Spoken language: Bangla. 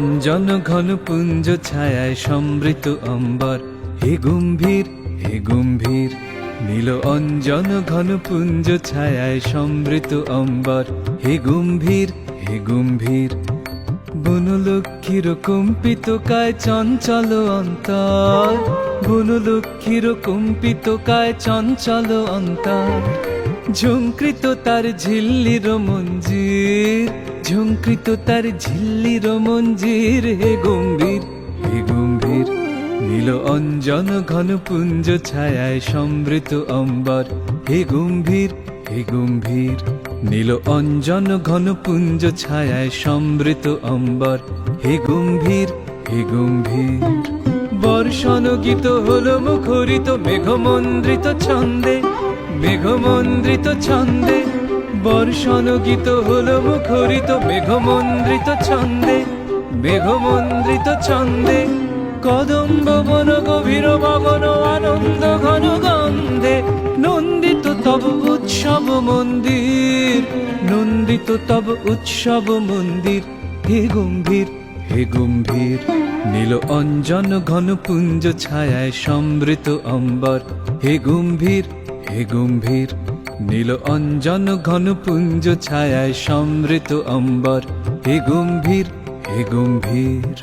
অঞ্জন ঘন পুঞ্জ ছায়ায় সমৃত অম্বর, হে গম্ভীর হে গম্ভীর। নীল অঞ্জন ঘন পুঞ্জ ছায়ায় সমৃত অম্বর, হে গম্ভীর হে গম্ভীর। বনলক্ষ্মীর কম্পিত কায় চঞ্চল অন্তর, বনলক্ষ্মীর কম্পিত কায় চঞ্চল অন্তর। ঝঙ্কৃত তার ঝিল্লির মঞ্জির, ঝঙ্কৃত তার ঝিল্লির মঞ্জির, হে গম্ভীর হে গম্ভীর। নীল অঞ্জন ঘন পুঞ্জ ছায়ায় সমৃত অম্বর, হে গম্ভীর হে গম্ভীর। নীল অঞ্জন ঘন পুঞ্জ ছায়ায় সমৃত অম্বর, হে গম্ভীর হে গম্ভীর। বর্ষণ গীত হলো মুখরিত মেঘমন্দ্রিত ছন্দে, মেঘমন্দ্রিত ছন্দে। বর্ষণ গীত হলো মুখরিত মেঘমন্দ্রিত ছন্দে, মেঘমন্দ্রিত ছন্দে। কদম্ব বন গভীর মগন আনন্দ ঘন গন্ধে, নন্দিত তব উৎসব মন্দির, নন্দিত তব উৎসব মন্দির, হে গম্ভীর হে গম্ভীর। নীল অঞ্জন ঘন পুঞ্জ ছায়ায় সমৃত অম্বর, হে গম্ভীর হে গম্ভীর। নীল অঞ্জন ঘন পুঞ্জ ছায়ায় সমৃত অম্বর, হে গম্ভীর হে গম্ভীর।